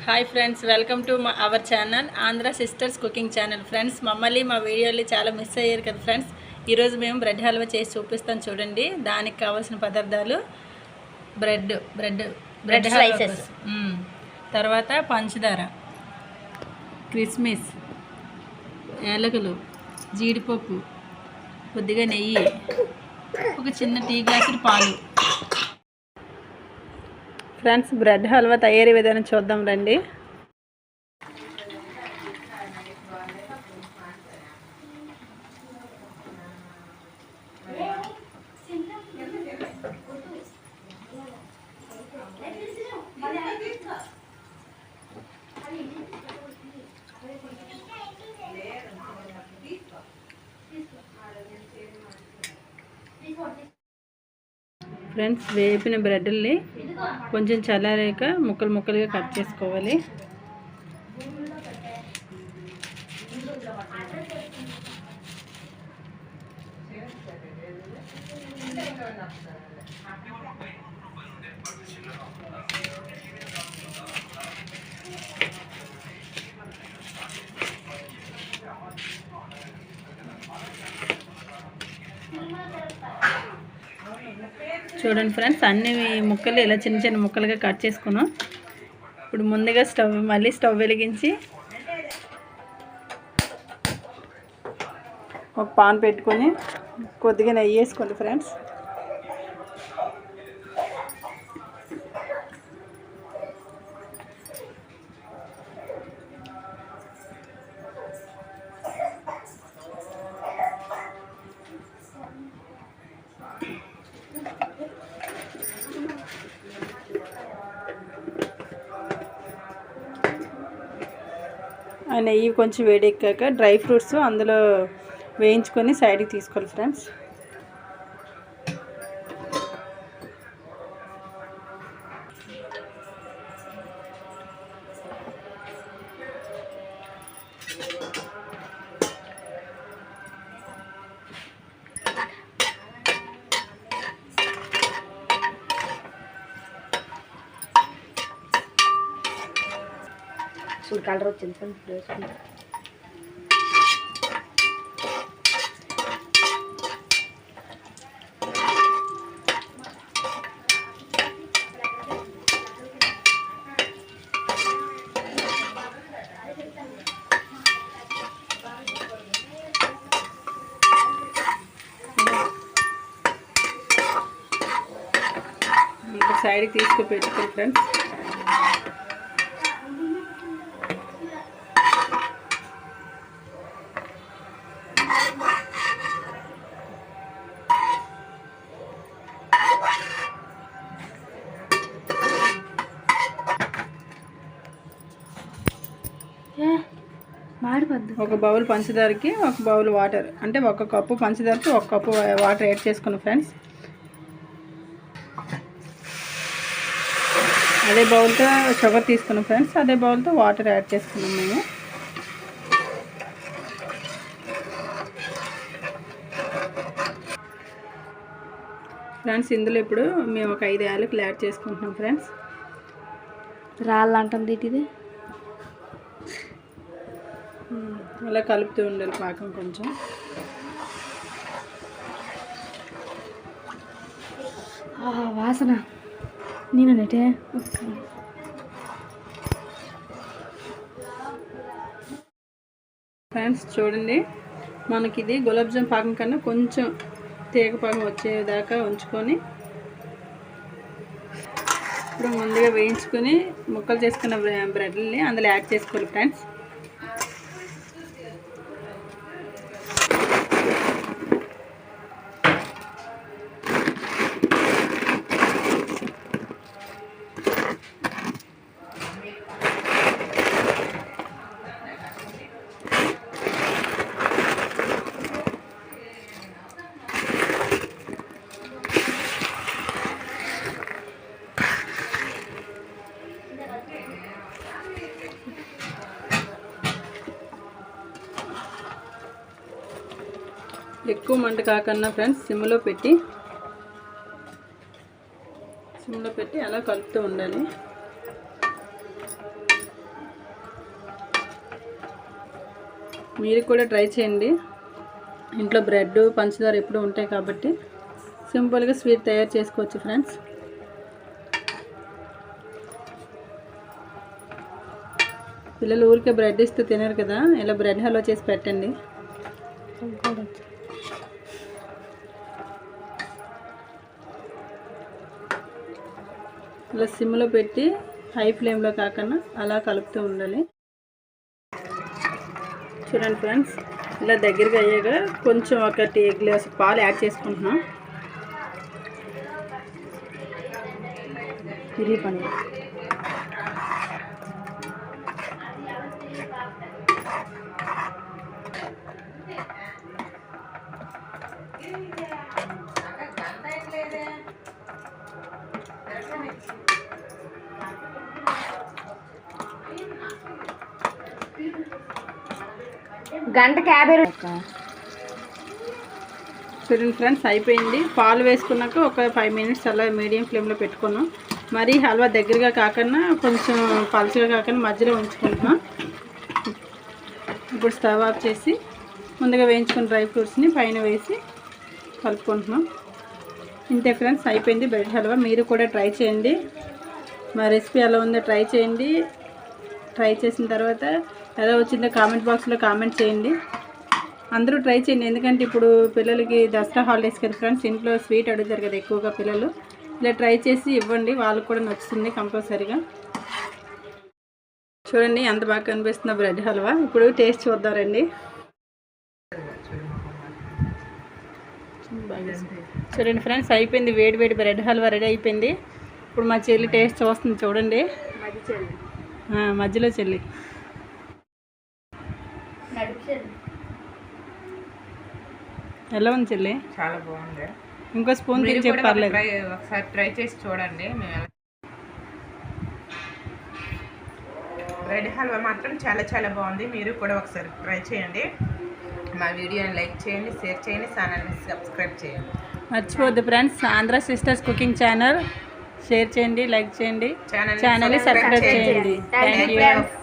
Hi friends, welcome to our channel Andhra sisters cooking channel. Friends, మమ్మల్ని మా వీడియోలు చాలా మిస్ అయ్యారు కదా ఫ్రెండ్స్. ఈరోజు మేము బ్రెడ్ హల్వా చేసి చూపిస్తాను చూడండి. దానికి కావాల్సిన పదార్థాలు బ్రెడ్ స్లైసెస్, తర్వాత పంచదార, కిస్మిస్, యాలకులు, జీడిపప్పు, కొద్దిగా నెయ్యి, ఒక చిన్న టీ గ్లాసు పాలు. ఫ్రెండ్స్, బ్రెడ్ హల్వా తయారీ విధానం చూద్దాం రండి. ఫ్రెండ్స్, వేపిన బ్రెడ్ని కొంచెం చల్లారాక ముక్కలు ముక్కలుగా కట్ చేసుకోవాలి. చూడండి ఫ్రెండ్స్, అన్ని ముక్కలు ఇలా చిన్న చిన్న ముక్కలుగా కట్ చేసుకున్నాం. ఇప్పుడు ముందుగా స్టవ్ వెలిగించి ఒక పాన్ పెట్టుకొని కొద్దిగా నెయ్యి వేసుకోండి ఫ్రెండ్స్. ఆ నెయ్యి కొంచెం వేడెక్కాక డ్రై ఫ్రూట్స్ అందులో వేయించుకొని సైడ్కి తీసుకోవాలి ఫ్రెండ్స్. కలర్ వచ్చింది ఫ్రెండ్స్, వేసుకుంటాం. సైడ్కి తీసుకుపెట్టుకోండి ఫ్రెండ్స్. ఒక బౌల్ పంచదారకి ఒక బౌల్ వాటర్, అంటే ఒక కప్పు పంచదారకి ఒక కప్పు వాటర్ యాడ్ చేసుకున్నాం ఫ్రెండ్స్. అదే బౌల్తో షుగర్ తీసుకున్నాం ఫ్రెండ్స్. అదే బౌల్తో వాటర్ యాడ్ చేసుకున్నాం మేము. ఫ్రెండ్స్, ఇందులో ఇప్పుడు మేము ఒక 5 యాలకులు యాడ్ చేసుకుంటున్నాం ఫ్రెండ్స్. రాళ్ళు అంటుంది ఇది. అలా కలుపుతూ ఉండాలి పాకం కొంచెం. వాసన నేను నెటే. ఫ్రెండ్స్ చూడండి, మనకి ఇది గులాబ్ జామ్ పాకం కన్నా కొంచెం తీగ పాకం వచ్చేదాకా ఉంచుకొని ఇప్పుడు ముందుగా వేయించుకొని ముక్కలు చేసుకున్న బ్రెడ్ని అందులో యాడ్ చేసుకోవాలి ఫ్రెండ్స్. ఎక్కువ మంట కాకన్నా ఫ్రెండ్స్ సిమ్లో పెట్టి అలా కలుపుతూ ఉండాలి. మీరు కూడా ట్రై చేయండి. ఇంట్లో బ్రెడ్ పంచదార ఎప్పుడు ఉంటాయి కాబట్టి సింపుల్గా స్వీట్ తయారు చేసుకోవచ్చు ఫ్రెండ్స్. పిల్లలు ఊరికే బ్రెడ్ ఇస్తూ తినరు కదా, ఇలా బ్రెడ్ హల్వా చేసి పెట్టండి. ఇలా సిమ్లో పెట్టి హై ఫ్లేమ్లో కాకుండా అలా కలుపుతూ ఉండాలి. చూడండి ఫ్రెండ్స్, ఇలా దగ్గరగా అయ్యాక కొంచెం ఒక టీ గ్లాస్ పాలు యాడ్ చేసుకుంటున్నాం. తిరిగి పని గంటకి 50 రూపాయలు. చూడండి ఫ్రెండ్స్, అయిపోయింది. పాలు వేసుకున్నాక ఒక 5 మినిట్స్ అలా మీడియం ఫ్లేమ్లో పెట్టుకున్నాం. మరీ హల్వా దగ్గరగా కాకుండా కొంచెం పలుచగా కాకుండా మధ్యలో ఉంచుకుంటున్నాం. ఇప్పుడు స్టవ్ ఆఫ్ చేసి ముందుగా వేయించుకున్న డ్రై ఫ్రూట్స్ని పైన వేసి కలుపుకుంటున్నాం. ఇంతే ఫ్రెండ్స్, అయిపోయింది బ్రెడ్ హల్వా. మీరు కూడా ట్రై చేయండి. మా రెసిపీ ఎలా ఉందో ట్రై చేయండి. ట్రై చేసిన తర్వాత ఎలా వచ్చిందో కామెంట్ బాక్స్లో కామెంట్ చేయండి. అందరూ ట్రై చేయండి, ఎందుకంటే ఇప్పుడు పిల్లలకి దసరా హాలిడేస్ కదా ఫ్రెండ్స్, ఇంట్లో స్వీట్ అడుగుతారు కదా ఎక్కువగా పిల్లలు. ఇలా ట్రై చేసి ఇవ్వండి, వాళ్ళకు కూడా నచ్చుతుంది కంపల్సరీగా. చూడండి ఎంత బాగా కనిపిస్తుందో బ్రెడ్ హల్వా. ఇప్పుడు టేస్ట్ చూద్దాం రండి. చూడండి ఫ్రెండ్స్, అయిపోయింది. వేడి వేడి బ్రెడ్ హల్వా రెడీ అయిపోయింది. ఇప్పుడు మా చెల్లి టేస్ట్ చూస్తుంది చూడండి. మధ్యలో చెల్లి ఎలా ఉంది చెల్లి? చాలా బాగుంది. ఇంకో స్పూన్ తిని చెప్పర్లేదు. ఒకసారి ట్రై చేసి చూడండి. బ్రెడ్ హల్వా మాత్రం చాలా చాలా బాగుంది. మీరు కూడా ఒకసారి ట్రై చేయండి. మా వీడియోని లైక్ చేయండి, షేర్ చేయండి, ఛానల్ని సబ్స్క్రైబ్ చేయండి. మర్చిపోద్దు friends, Andhra sisters cooking channel share చేయండి, లైక్ చేయండి, ఛానల్ని సబ్స్క్రైబ్ చేయండి. Thank you.